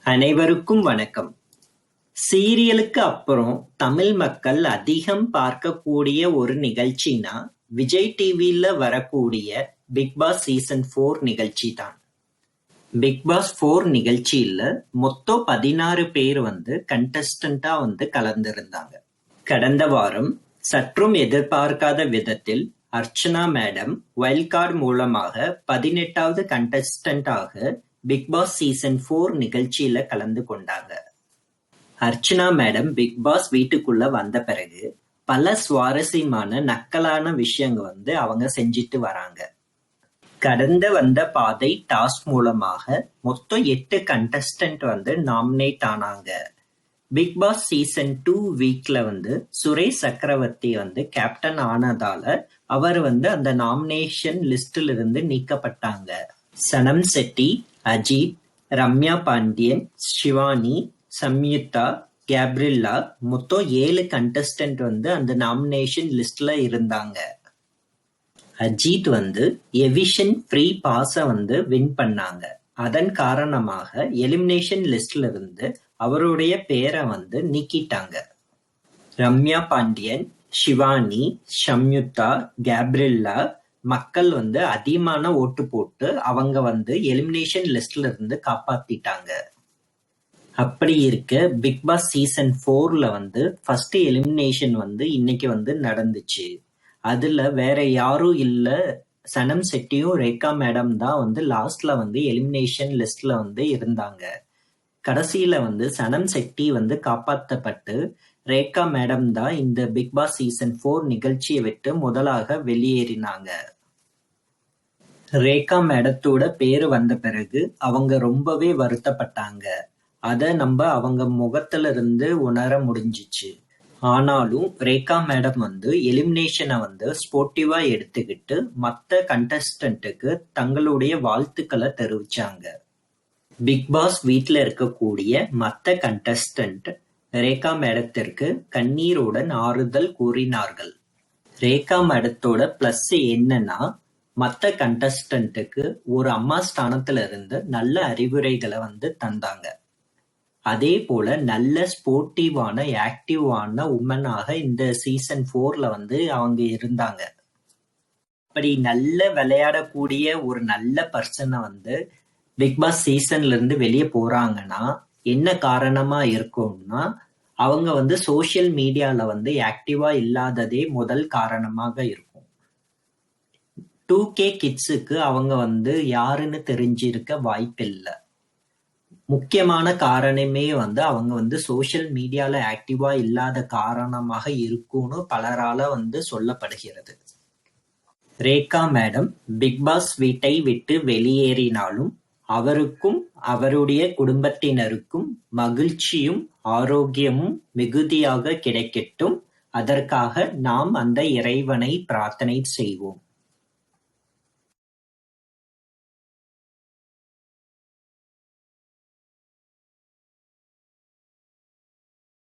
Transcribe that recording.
அனைவருக்கும் வணக்கம். சீரியலுக்கு அப்புறம் தமிழ் மக்கள் அதிகம் பார்க்கக்கூடிய ஒரு நிகழ்ச்சினா விஜய் டிவில வரக்கூடிய பிக் பாஸ் சீசன் 4 நிகழ்ச்சி தான். பிக் பாஸ் 4 நிகழ்ச்சியில மொத்தம் 16 பேர் கண்டஸ்டண்டா கலந்திருந்தாங்க. கடந்த வாரம் சற்றும் எதிர்பார்க்காத விதத்தில் அர்ச்சனா மேடம் வைல்ட் கார்டு மூலமாக 18வது கண்டஸ்டண்டாக பிக் பாஸ் சீசன் 4 நிகழ்ச்சியில கலந்து கொண்டாங்க. அர்ச்சனா மேடம் பிக் பாஸ் வீட்டுக்குள்ள வந்த பிறகு பல சுவாரஸ்யமான நக்கலான விஷயங்க அவங்க செஞ்சிட்டு வராங்க. கடந்த வந்த பாதை டாஸ்க் மூலமாக மொத்தம் 8 கண்டஸ்டன்ட் நாமினேட் ஆனாங்க. பிக் பாஸ் சீசன் 2 வீக்ல சுரேஷ் சக்கரவர்த்தி கேப்டன் ஆனதால அவர் அந்த நாமினேஷன் லிஸ்டில் இருந்து நீக்கப்பட்டாங்க. சனம் செட்டி, அஜித், ரம்யா பாண்டியன், ஷிவானி, சம்யுக்தா, கேப்ரில்லா மொத்தம் 7 கண்டஸ்டன்ட் அந்த நாமினேஷன் லிஸ்ட்ல இருந்தாங்க. அஜித் எவிஷன் ஃப்ரீ பாஸ வின் பண்ணாங்க. அதன் காரணமாக எலிமினேஷன் லிஸ்ட்ல இருந்து அவருடைய பேரை நீக்கிட்டாங்க. ரம்யா பாண்டியன், ஷிவானி, சம்யுக்தா, கேப்ரில்லா மக்கள் அதிகமான ஓட்டு போட்டு அவங்க எலிமினேஷன் லிஸ்ட்ல இருந்து காப்பாத்திட்டாங்க. அப்படி இருக்க பிக் பாஸ் சீசன் 4ல ஃபர்ஸ்ட் எலிமினேஷன் இன்னைக்கு நடந்துச்சு. அதுல வேற யாரும் இல்ல, சனம் செட்டியும் ரேகா மேடம் தான் லாஸ்ட்ல எலிமினேஷன் லிஸ்ட்ல இருந்தாங்க. கடைசியில சனம் செட்டி காப்பாற்றப்பட்டு ரேகா மேடம் தான் இந்த பிக் பாஸ் சீசன் 4 நிகழ்ச்சியை விட்டு முதலாக வெளியேறினாங்க. ரேகா மேடத்தோட பேரு வந்த பிறகு அவங்க ரொம்பவே வருத்தப்பட்டாங்க. அத அவங்க முகத்துல இருந்து உணர முடிஞ்சிச்சு. ஆனாலும் ரேகா மேடம் எலிமினேஷனை ஸ்போர்ட்டிவா எடுத்துக்கிட்டு மத்த கண்டஸ்டன்ட்டுக்கு தங்களுடைய வாழ்த்துக்களை தெரிவிச்சாங்க. பிக் பாஸ் வீட்ல இருக்கக்கூடிய மத்த கண்டஸ்டன்ட் ரேகா மேடத்திற்கு கண்ணீருடன் ஆறுதல் கூறினார்கள். ரேகா மேடத்தோட பிளஸ் என்னன்னா, மத்த கண்டஸ்டன்ட்டுக்கு ஒரு அம்மா ஸ்தானத்துல இருந்து நல்ல அறிவுரைகளை தந்தாங்க. அதே போல நல்ல ஸ்போர்ட்டிவான ஆக்டிவான உமனாக இந்த சீசன் 4ல அவங்க இருந்தாங்க. அப்படி நல்ல விளையாடக்கூடிய ஒரு நல்ல பர்சனை பிக் பாஸ் சீசன்ல இருந்து வெளியே போறாங்கன்னா என்ன காரணமா இருக்கும்னா, அவங்க சோசியல் மீடியால ஆக்டிவா இல்லாததே முதல் காரணமாக இருக்கும். 2K கிட்ஸுக்கு அவங்க யாருன்னு தெரிஞ்சிருக்க வாய்ப்பில்லை. முக்கியமான காரணமே அவங்க சோசியல் மீடியால ஆக்டிவா இல்லாத காரணமாக இருக்கும்னு பலரால சொல்லப்படுகிறது. ரேகா மேடம் பிக் பாஸ் வீட்டை விட்டு வெளியேறினாலும் அவருக்கும் அவருடைய குடும்பத்தினருக்கும் மகிழ்ச்சியும் ஆரோக்கியமும் மிகுதியாக கிடைக்கட்டும். அதற்காக நாம் அந்த இறைவனை பிரார்த்தனை செய்வோம்.